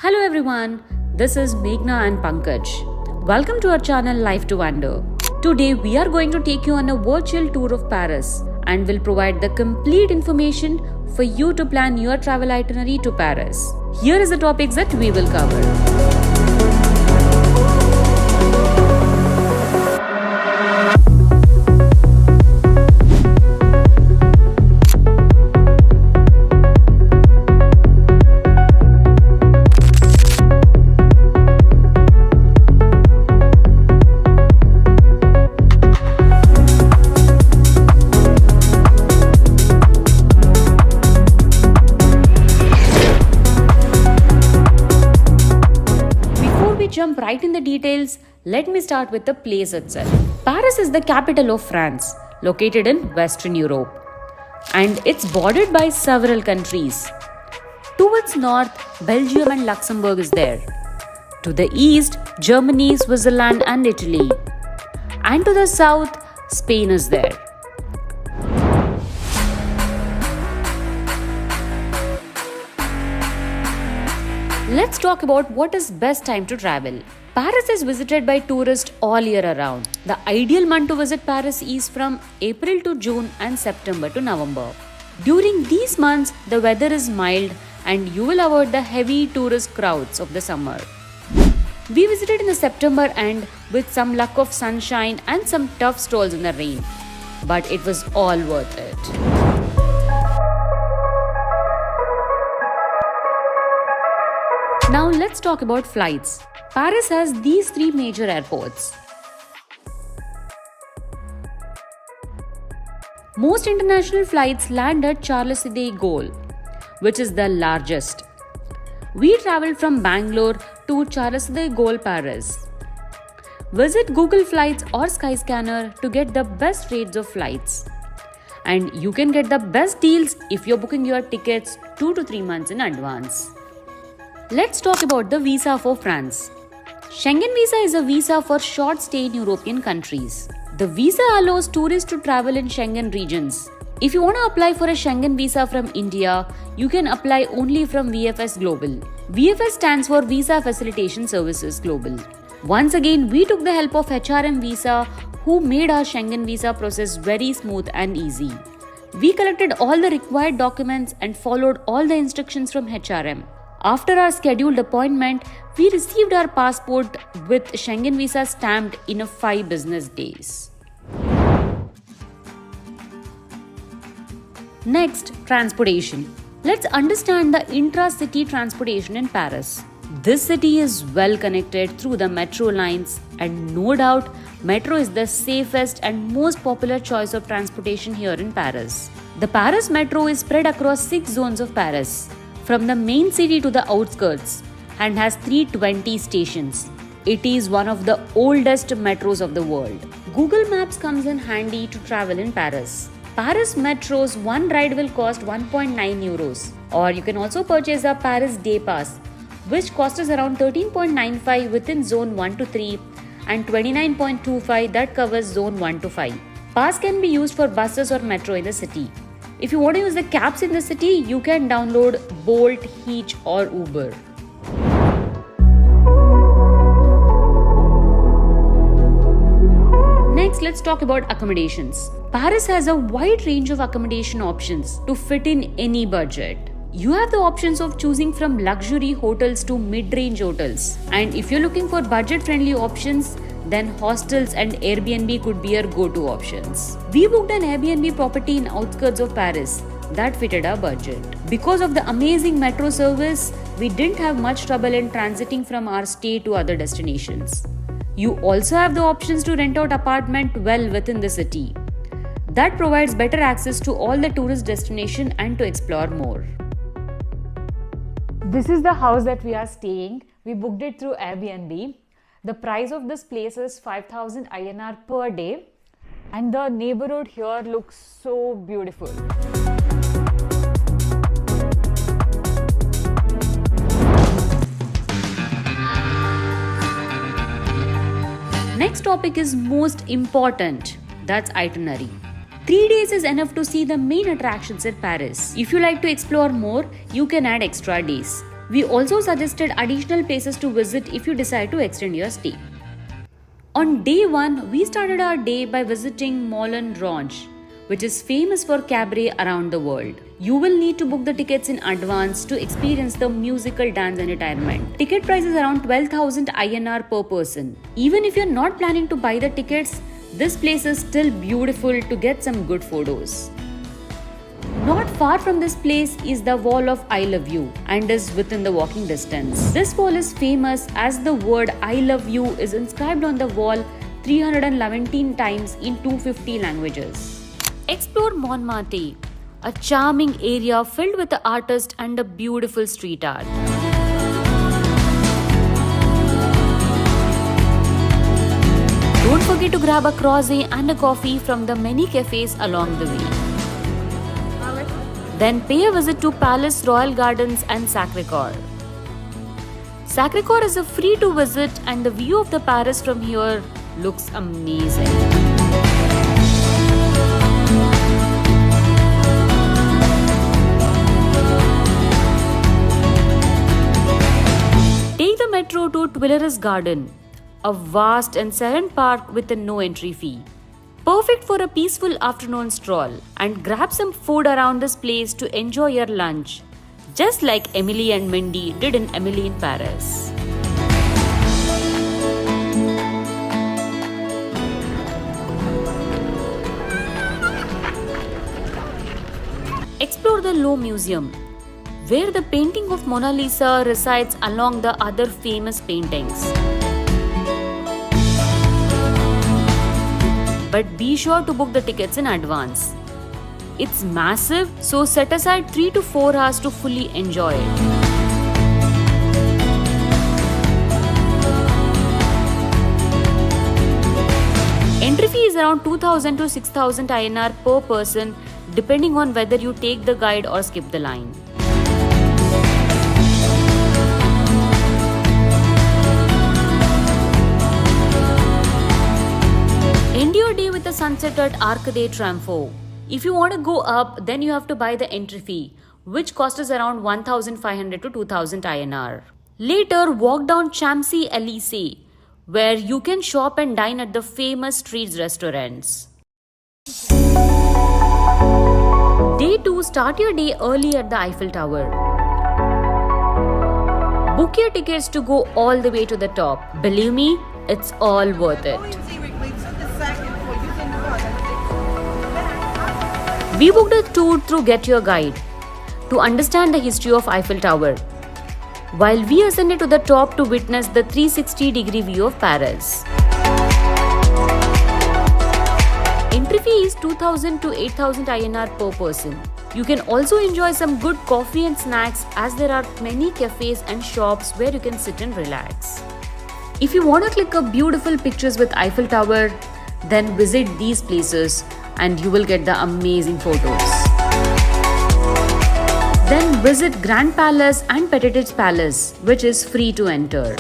Hello everyone, this is Meghna and Pankaj. Welcome to our channel Life to Wonder. Today we are going to take you on a virtual tour of Paris and will provide the complete information for you to plan your travel itinerary to Paris. Here is the topics that we will cover. Jump right in the details, let me start with the place itself. Paris is the capital of France, located in Western Europe, and it's bordered by several countries. To its north, Belgium and Luxembourg is there. To the east, Germany, Switzerland and Italy. And to the south, Spain is there. Let's talk about what is best time to travel. Paris is visited by tourists all year around. The ideal month to visit Paris is from April to June and September to November. During these months, the weather is mild and you will avoid the heavy tourist crowds of the summer. We visited in the September end with some luck of sunshine and some tough strolls in the rain. But it was all worth it. Now let's talk about flights. Paris has these three major airports. Most international flights land at Charles de Gaulle, which is the largest. We traveled from Bangalore to Charles de Gaulle, Paris. Visit Google Flights or Skyscanner to get the best rates of flights. And you can get the best deals if you're booking your tickets 2 to 3 months in advance. Let's talk about the visa for France. Schengen visa is a visa for short stay in European countries. The visa allows tourists to travel in Schengen regions. If you want to apply for a Schengen visa from India, you can apply only from VFS Global. VFS stands for Visa Facilitation Services Global. Once again, we took the help of HRM Visa, who made our Schengen visa process very smooth and easy. We collected all the required documents and followed all the instructions from HRM. After our scheduled appointment, we received our passport with Schengen visa stamped in 5 business days. Next, transportation. Let's understand the intra-city transportation in Paris. This city is well connected through the metro lines, and no doubt, metro is the safest and most popular choice of transportation here in Paris. The Paris metro is spread across 6 zones of Paris, from the main city to the outskirts, and has 320 stations. It is one of the oldest metros of the world. Google Maps comes in handy to travel in Paris. Paris metro's one ride will cost 1.9 euros, or you can also purchase a Paris Day Pass, which costs around 13.95 within zone 1 to 3 and 29.25 that covers zone 1 to 5. Pass can be used for buses or metro in the city. If you want to use the cabs in the city, you can download Bolt, Hitch or Uber. Next, let's talk about accommodations. Paris has a wide range of accommodation options to fit in any budget. You have the options of choosing from luxury hotels to mid-range hotels. And if you're looking for budget-friendly options, then hostels and Airbnb could be your go-to options. We booked an Airbnb property in outskirts of Paris that fitted our budget. Because of the amazing metro service, we didn't have much trouble in transiting from our stay to other destinations. You also have the options to rent out apartment well within the city. That provides better access to all the tourist destinations and to explore more. This is the house that we are staying. We booked it through Airbnb. The price of this place is 5,000 INR per day, and the neighborhood here looks so beautiful. Next topic is most important, that's itinerary. 3 days is enough to see the main attractions in Paris. If you like to explore more, you can add extra days. We also suggested additional places to visit if you decide to extend your stay. On day 1, we started our day by visiting Moulin Rouge, which is famous for cabaret around the world. You will need to book the tickets in advance to experience the musical dance and retirement. Ticket price is around 12,000 INR per person. Even if you're not planning to buy the tickets, this place is still beautiful to get some good photos. Not far from this place is the Wall of I Love You and is within the walking distance. This wall is famous as the word I love you is inscribed on the wall 311 times in 250 languages. Explore Montmartre, a charming area filled with the artists and a beautiful street art. Don't forget to grab a croissant and a coffee from the many cafes along the way. Then pay a visit to Palace Royal Gardens and Sacré-Cœur. Sacré-Cœur is a free to visit and the view of the Paris from here looks amazing. Take the metro to Tuileries Garden, a vast and serene park with a no entry fee. Perfect for a peaceful afternoon stroll, and grab some food around this place to enjoy your lunch, just like Emily and Mindy did in Emily in Paris. Explore the Louvre Museum, where the painting of Mona Lisa resides along the other famous paintings. But be sure to book the tickets in advance. It's massive, so set aside 3 to 4 hours to fully enjoy it. Entry fee is around 2,000 to 6,000 INR per person, depending on whether you take the guide or skip the line. End your day with a sunset at Arc de Triomphe. If you want to go up, then you have to buy the entry fee, which costs us around 1,500 to 2,000 INR. Later, walk down Champs-Élysées, where you can shop and dine at the famous street restaurants. Day 2, start your day early at the Eiffel Tower. Book your tickets to go all the way to the top. Believe me, it's all worth it. We booked a tour through Get Your Guide to understand the history of Eiffel Tower, while we ascended to the top to witness the 360-degree view of Paris. Entry fee is 2,000 to 8,000 INR per person. You can also enjoy some good coffee and snacks as there are many cafes and shops where you can sit and relax. If you want to click up beautiful pictures with Eiffel Tower, then visit these places and you will get the amazing photos. Then visit Grand Palace and Petit Palace, which is free to enter.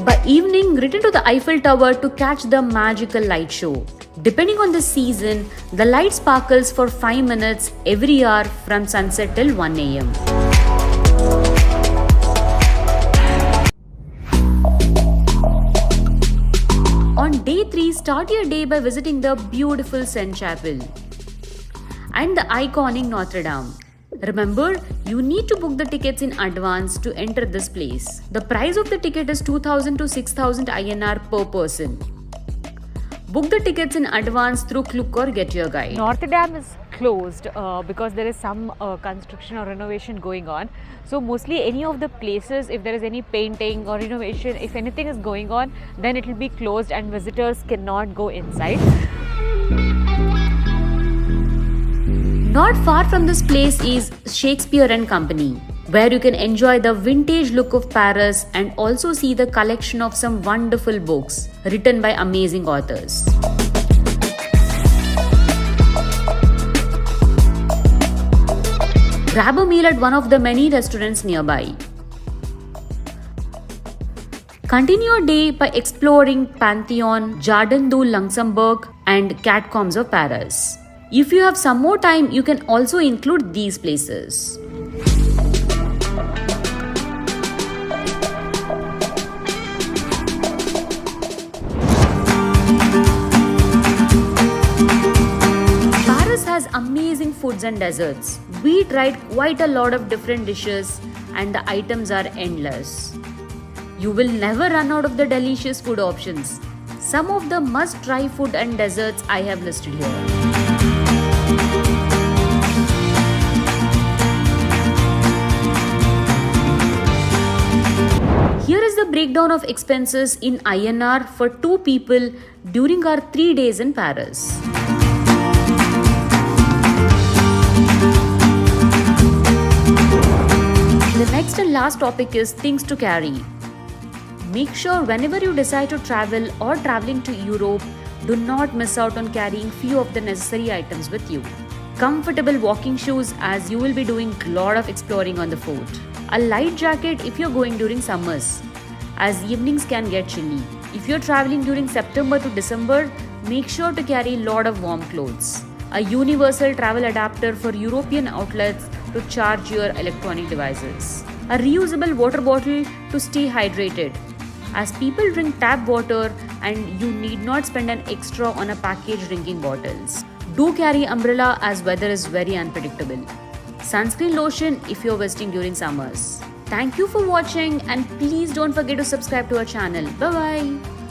By evening, return to the Eiffel Tower to catch the magical light show. Depending on the season, the light sparkles for 5 minutes every hour from sunset till 1 AM. On day 3, start your day by visiting the beautiful Sainte Chapelle and the iconic Notre Dame. Remember, you need to book the tickets in advance to enter this place. The price of the ticket is 2,000 to 6,000 INR per person. Book the tickets in advance through Klook or Get Your Guide. Notre Dame is closed because there is some construction or renovation going on. So mostly any of the places, if there is any painting or renovation, if anything is going on, then it will be closed and visitors cannot go inside. Not far from this place is Shakespeare and Company, where you can enjoy the vintage look of Paris and also see the collection of some wonderful books written by amazing authors. Grab a meal at one of the many restaurants nearby. Continue your day by exploring Pantheon, Jardin du Luxembourg, and Catacombs of Paris. If you have some more time, you can also include these places. Paris has amazing foods and desserts. We tried quite a lot of different dishes and the items are endless. You will never run out of the delicious food options. Some of the must-try food and desserts I have listed here. Here is the breakdown of expenses in INR for 2 people during our 3 days in Paris. The next and last topic is things to carry. Make sure whenever you decide to travel or traveling to Europe, do not miss out on carrying few of the necessary items with you. Comfortable walking shoes as you will be doing a lot of exploring on the fort. A light jacket if you're going during summers as evenings can get chilly. If you're traveling during September to December, make sure to carry a lot of warm clothes. A universal travel adapter for European outlets to charge your electronic devices. A reusable water bottle to stay hydrated, as people drink tap water and you need not spend an extra on a packaged drinking bottles. Do carry umbrella as weather is very unpredictable. Sunscreen lotion if you're visiting during summers. Thank you for watching and please don't forget to subscribe to our channel. Bye bye.